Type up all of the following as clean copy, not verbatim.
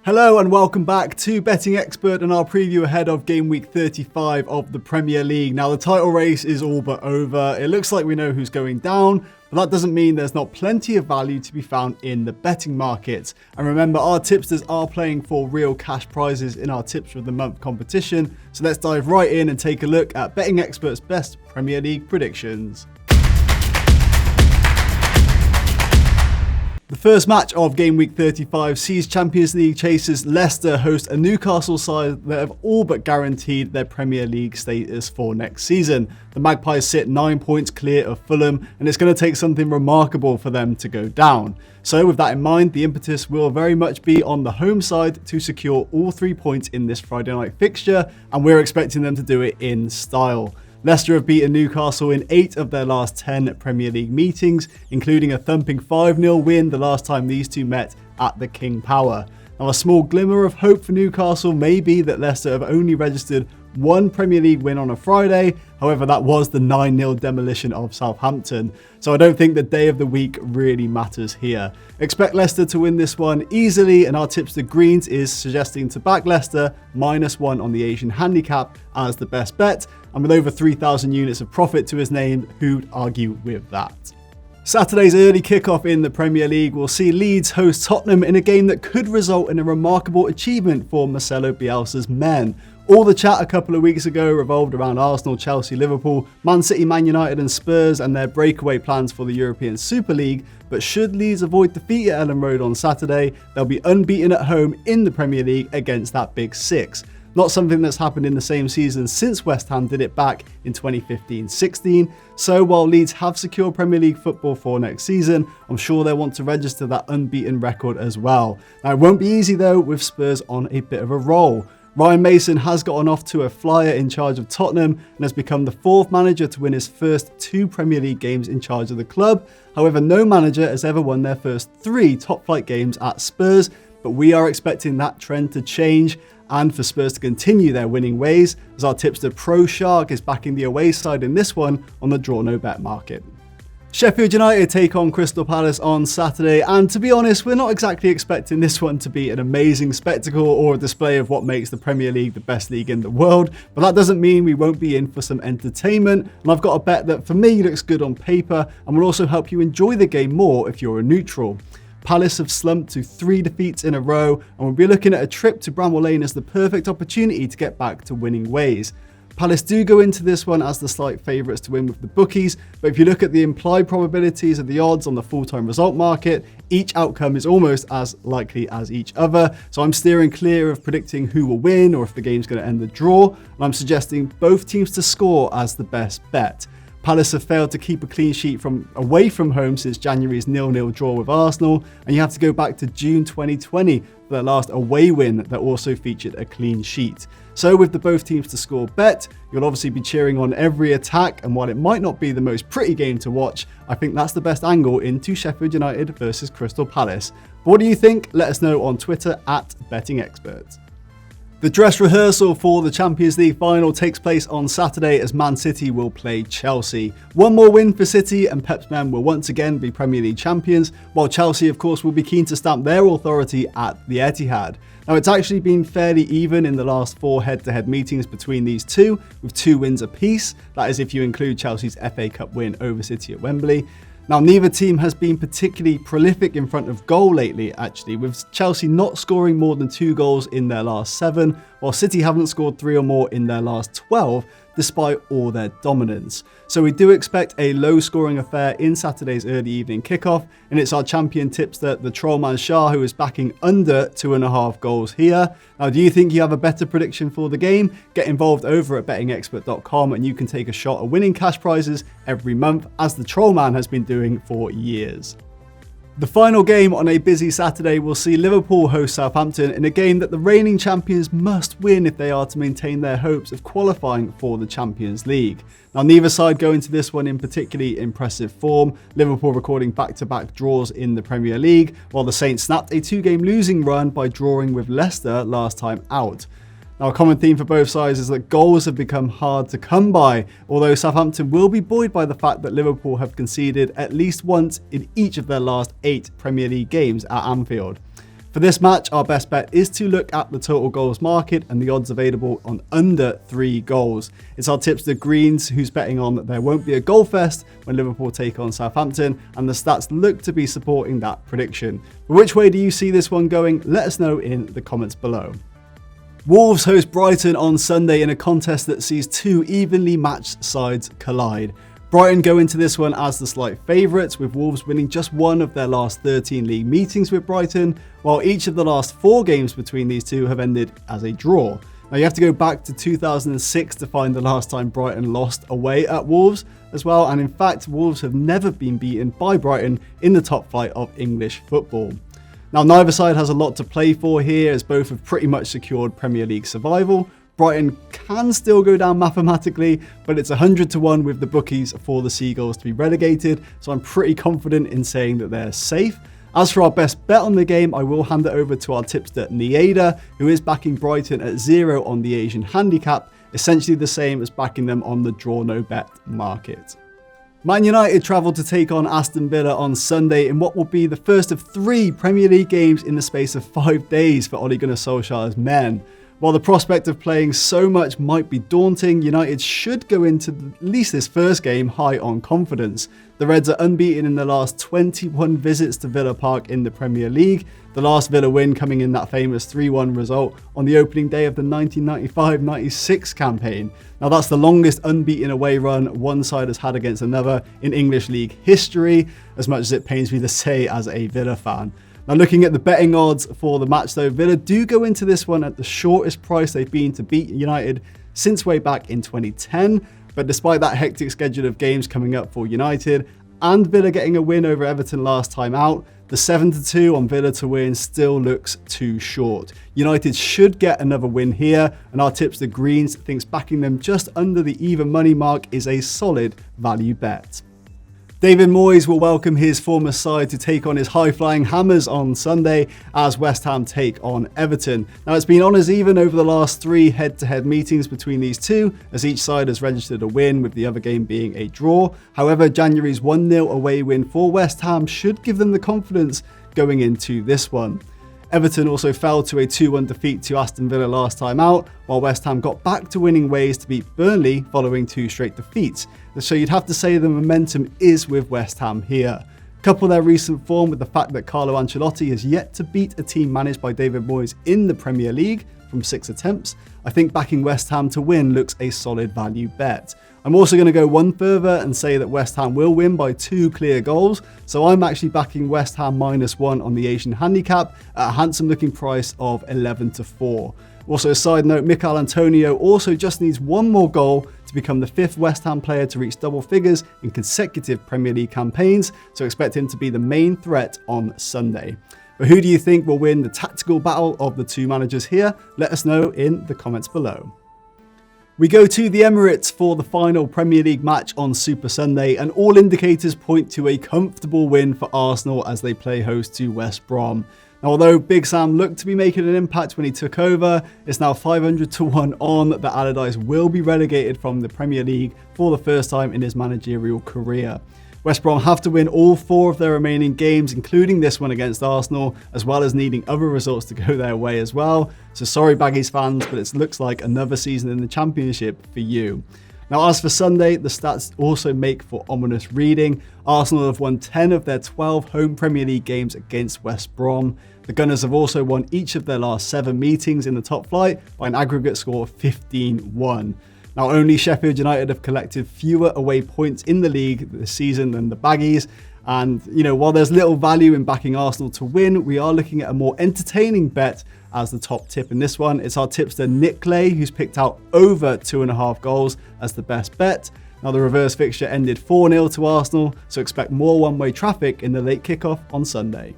Hello and welcome back to Betting Expert and our preview ahead of game week 35 of the Premier League. Now the title race is all but over. It looks like we know who's going down, but that doesn't mean there's not plenty of value to be found in the betting markets. And remember, our tipsters are playing for real cash prizes in our Tips of the Month competition. So let's dive right in and take a look at Betting Expert's best Premier League predictions. The first match of game week 35 sees Champions League chasers Leicester host a Newcastle side that have all but guaranteed their Premier League status for next season. The Magpies sit 9 points clear of Fulham, and it's going to take something remarkable for them to go down. So with that in mind, the impetus will very much be on the home side to secure all 3 points in this Friday night fixture, and we're expecting them to do it in style. Leicester have beaten Newcastle in 8 of their last 10 Premier League meetings, including a thumping 5-0 win the last time these two met at the King Power. Now, a small glimmer of hope for Newcastle may be that Leicester have only registered one Premier League win on a Friday. However, that was the 9-0 demolition of Southampton. So I don't think the day of the week really matters here. Expect Leicester to win this one easily, and our tipster Greens is suggesting to back Leicester -1 on the Asian handicap as the best bet. And with over 3,000 units of profit to his name, who'd argue with that? Saturday's early kickoff in the Premier League will see Leeds host Tottenham in a game that could result in a remarkable achievement for Marcelo Bielsa's men. All the chat a couple of weeks ago revolved around Arsenal, Chelsea, Liverpool, Man City, Man United and Spurs and their breakaway plans for the European Super League. But should Leeds avoid defeat at Ellen Road on Saturday, they'll be unbeaten at home in the Premier League against that Big Six. Not something that's happened in the same season since West Ham did it back in 2015-16. So while Leeds have secured Premier League football for next season, I'm sure they'll want to register that unbeaten record as well. Now, it won't be easy though, with Spurs on a bit of a roll. Ryan Mason has gotten off to a flyer in charge of Tottenham and has become the 4th manager to win his first 2 Premier League games in charge of the club. However, no manager has ever won their first 3 top-flight games at Spurs, but we are expecting that trend to change and for Spurs to continue their winning ways, as our tipster Pro Shark is backing the away side in this one on the draw no bet market. Sheffield United take on Crystal Palace on Saturday, and to be honest, we're not exactly expecting this one to be an amazing spectacle or a display of what makes the Premier League the best league in the world, but that doesn't mean we won't be in for some entertainment, and I've got a bet that for me looks good on paper and will also help you enjoy the game more if you're a neutral. Palace have slumped to 3 defeats in a row, and we'll be looking at a trip to Bramall Lane as the perfect opportunity to get back to winning ways. Palace do go into this one as the slight favourites to win with the bookies, but if you look at the implied probabilities of the odds on the full-time result market, each outcome is almost as likely as each other. So I'm steering clear of predicting who will win or if the game's going to end the draw, and I'm suggesting both teams to score as the best bet. Palace have failed to keep a clean sheet from away from home since January's 0-0 draw with Arsenal, and you have to go back to June 2020 for their last away win that also featured a clean sheet. So with the both teams to score bet, you'll obviously be cheering on every attack, and while it might not be the most pretty game to watch, I think that's the best angle into Sheffield United versus Crystal Palace. But what do you think? Let us know on Twitter at bettingexpert. The dress rehearsal for the Champions League final takes place on Saturday as Man City will play Chelsea. One more win for City and Pep's men will once again be Premier League champions, while Chelsea of course will be keen to stamp their authority at the Etihad. Now it's actually been fairly even in the last 4 head-to-head meetings between these two, with 2 wins apiece. That is if you include Chelsea's FA Cup win over City at Wembley. Now, neither team has been particularly prolific in front of goal lately, actually, with Chelsea not scoring more than 2 goals in their last 7, while City haven't scored 3 or more in their last 12, despite all their dominance. So we do expect a low-scoring affair in Saturday's early evening kickoff, and it's our champion tipster, the Trollman Shah, who is backing under 2.5 goals here. Now, do you think you have a better prediction for the game? Get involved over at bettingexpert.com, and you can take a shot at winning cash prizes every month, as the Trollman has been doing for years. The final game on a busy Saturday will see Liverpool host Southampton in a game that the reigning champions must win if they are to maintain their hopes of qualifying for the Champions League. Now, neither side go into this one in particularly impressive form, Liverpool recording back-to-back draws in the Premier League, while the Saints snapped a 2-game losing run by drawing with Leicester last time out. Now, a common theme for both sides is that goals have become hard to come by, although Southampton will be buoyed by the fact that Liverpool have conceded at least once in each of their last 8 Premier League games at Anfield. For For this match, our best bet is to look at the total goals market and the odds available on under 3 goals. It's our tipster Greens who's betting on that there won't be a goal fest when Liverpool take on Southampton, and the stats look to be supporting that prediction. But which way do you see this one going? Let us know in the comments below. Wolves host Brighton on Sunday in a contest that sees 2 evenly matched sides collide. Brighton go into this one as the slight favourites, with Wolves winning just one of their last 13 league meetings with Brighton, while each of the last 4 games between these two have ended as a draw. Now you have to go back to 2006 to find the last time Brighton lost away at Wolves as well, and in fact Wolves have never been beaten by Brighton in the top flight of English football. Now neither side has a lot to play for here, as both have pretty much secured Premier League survival. Brighton can still go down mathematically, but it's 100-1 with the bookies for the Seagulls to be relegated, so I'm pretty confident in saying that they're safe. As for our best bet on the game, I will hand it over to our tipster Nieda, who is backing Brighton at 0 on the Asian handicap, essentially the same as backing them on the draw no bet market. Man United travel to take on Aston Villa on Sunday in what will be the first of 3 Premier League games in the space of 5 days for Ole Gunnar Solskjaer's men. While the prospect of playing so much might be daunting, United should go into at least this first game high on confidence. The Reds are unbeaten in the last 21 visits to Villa Park in the Premier League, the last Villa win coming in that famous 3-1 result on the opening day of the 1995-96 campaign. Now that's the longest unbeaten away run one side has had against another in English League history, as much as it pains me to say as a Villa fan. Now looking at the betting odds for the match though, Villa do go into this one at the shortest price they've been to beat United since way back in 2010. But despite that hectic schedule of games coming up for United and Villa getting a win over Everton last time out, the 7-2 on Villa to win still looks too short. United should get another win here, and our tipster Greens thinks backing them just under the even money mark is a solid value bet. David Moyes will welcome his former side to take on his high-flying Hammers on Sunday as West Ham take on Everton. Now it's been honours even over the last 3 head-to-head meetings between these two, as each side has registered a win, with the other game being a draw. However, January's 1-0 away win for West Ham should give them the confidence going into this one. Everton also fell to a 2-1 defeat to Aston Villa last time out, while West Ham got back to winning ways to beat Burnley following 2 straight defeats. So you'd have to say the momentum is with West Ham here. Couple their recent form with the fact that Carlo Ancelotti has yet to beat a team managed by David Moyes in the Premier League from 6 attempts, I think backing West Ham to win looks a solid value bet. I'm also going to go one further and say that West Ham will win by 2 clear goals, so I'm actually backing West Ham -1 on the Asian handicap at a handsome looking price of 11-4. Also, a side note, Mikel Antonio also just needs 1 more goal to become the 5th West Ham player to reach double figures in consecutive Premier League campaigns, so expect him to be the main threat on Sunday. But who do you think will win the tactical battle of the 2 managers here? Let us know in the comments below. We go to the Emirates for the final Premier League match on Super Sunday, and all indicators point to a comfortable win for Arsenal as they play host to West Brom. Now, although Big Sam looked to be making an impact when he took over, it's now 500-1 on that Allardyce will be relegated from the Premier League for the first time in his managerial career. West Brom have to win all 4 of their remaining games, including this one against Arsenal, as well as needing other results to go their way as well. So sorry Baggies fans, but it looks like another season in the Championship for you. Now as for Sunday, the stats also make for ominous reading. Arsenal have won 10 of their 12 home Premier League games against West Brom. The Gunners have also won each of their last 7 meetings in the top flight by an aggregate score of 15-1. Now, only Sheffield United have collected fewer away points in the league this season than the Baggies. And, while there's little value in backing Arsenal to win, we are looking at a more entertaining bet as the top tip in this one. It's our tipster Nick Clay, who's picked out over 2.5 goals as the best bet. Now, the reverse fixture ended 4-0 to Arsenal, so expect more one-way traffic in the late kickoff on Sunday.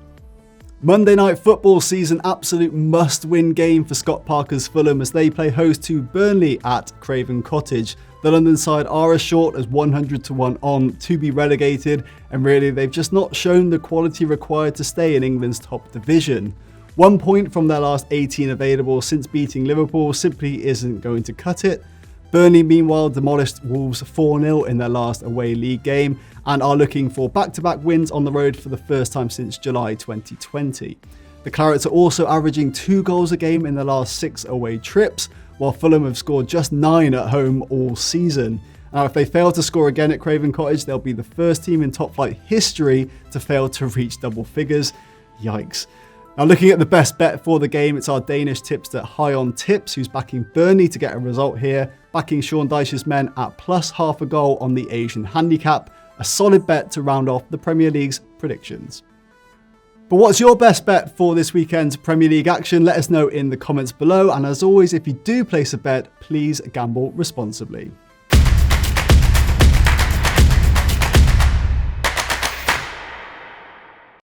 Monday Night Football sees an absolute must-win game for Scott Parker's Fulham as they play host to Burnley at Craven Cottage. The London side are as short as 100-1 on to be relegated, and really they've just not shown the quality required to stay in England's top division. 1 point from their last 18 available since beating Liverpool simply isn't going to cut it. Burnley, meanwhile, demolished Wolves 4-0 in their last away league game and are looking for back-to-back wins on the road for the first time since July 2020. The Clarets are also averaging 2 goals a game in the last 6 away trips, while Fulham have scored just 9 at home all season. Now, if they fail to score again at Craven Cottage, they'll be the first team in top flight history to fail to reach double figures. Yikes. Now, looking at the best bet for the game, it's our Danish tipster High on Tips, who's backing Burnley to get a result here, backing Sean Dyche's men at plus half a goal on the Asian handicap, a solid bet to round off the Premier League's predictions. But what's your best bet for this weekend's Premier League action? Let us know in the comments below. And as always, if you do place a bet, please gamble responsibly.